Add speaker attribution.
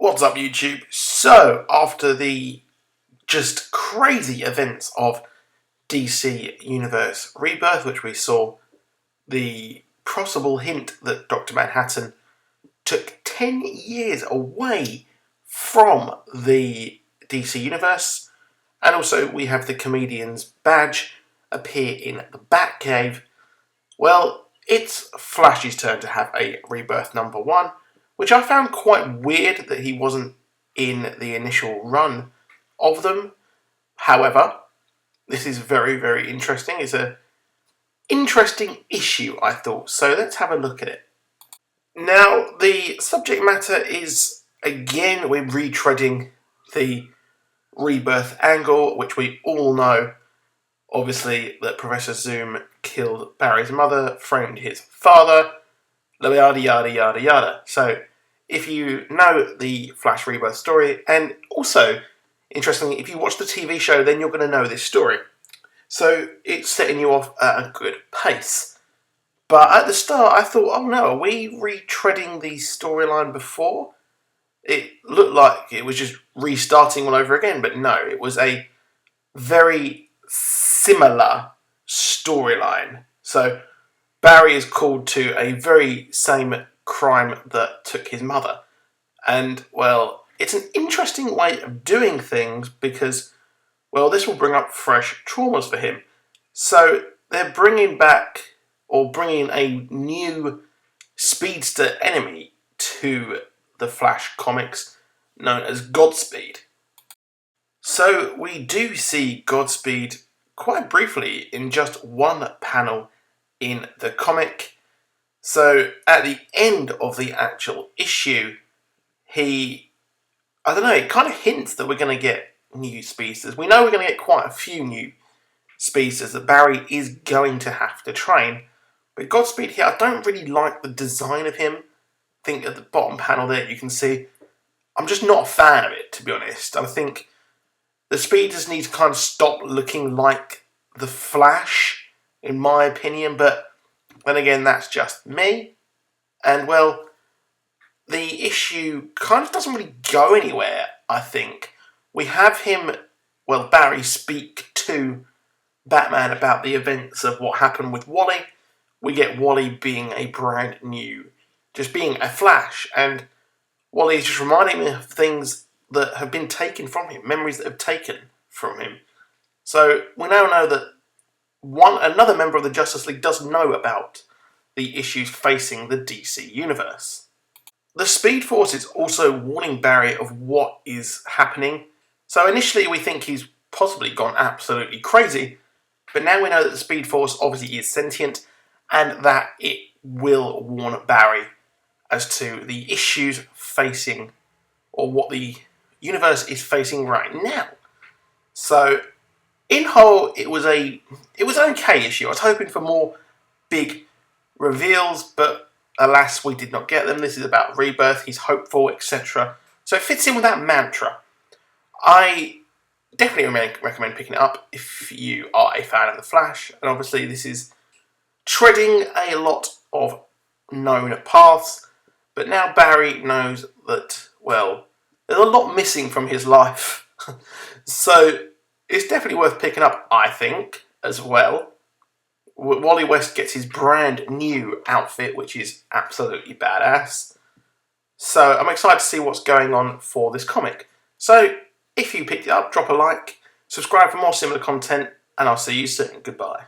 Speaker 1: What's up, YouTube? So, after the just crazy events of DC Universe Rebirth, which we saw the possible hint that Dr. Manhattan took 10 years away from the DC Universe, and also we have the comedian's badge appear in the Batcave. Well, it's Flash's turn to have a Rebirth #1, which I found quite weird that he wasn't in the initial run of them. However, this is very, very interesting. It's an interesting issue, I thought. So let's have a look at it. Now, the subject matter is, again, we're retreading the Rebirth angle, which we all know, obviously, that Professor Zoom killed Barry's mother, framed his father, yada yada yada yada. So, if you know the Flash Rebirth story, and also, interestingly, if you watch the TV show, then you're going to know this story. So, it's setting you off at a good pace. But at the start, I thought, oh no, are we retreading the storyline before? It looked like it was just restarting all over again, but no, it was a very similar storyline. So, Barry is called to a very same crime that took his mother. And, well, it's an interesting way of doing things because, well, this will bring up fresh traumas for him. So, they're bringing back, or bringing a new speedster enemy to the Flash comics known as Godspeed. So, we do see Godspeed quite briefly in just one panel in the comic. So, at the end of the actual issue, it kind of hints that we're going to get new speedsters. We know we're going to get quite a few new speedsters that Barry is going to have to train. But Godspeed here, I don't really like the design of him. I think at the bottom panel there you can see, I'm just not a fan of it, to be honest. I think the speedsters need to kind of stop looking like the Flash, in my opinion, but then again, that's just me. And, well, the issue kind of doesn't really go anywhere, I think. We have Barry speak to Batman about the events of what happened with Wally. We get Wally being a brand new, just being a Flash, and Wally is just reminding me of things that have been taken from him, memories that have taken from him. So we now know that another member of the Justice League does know about the issues facing the DC Universe. The Speed Force is also warning Barry of what is happening. So initially we think he's possibly gone absolutely crazy, but now we know that the Speed Force obviously is sentient and that it will warn Barry as to the issues facing, or what the universe is facing right now. So, in whole, it was an okay issue. I was hoping for more big reveals, but alas, we did not get them. This is about Rebirth, he's hopeful, etc. So it fits in with that mantra. I definitely recommend picking it up if you are a fan of The Flash, and obviously this is treading a lot of known paths, but now Barry knows that, well, there's a lot missing from his life. So it's definitely worth picking up, I think, as well. Wally West gets his brand new outfit, which is absolutely badass. So I'm excited to see what's going on for this comic. So if you picked it up, drop a like, subscribe for more similar content, and I'll see you soon. Goodbye.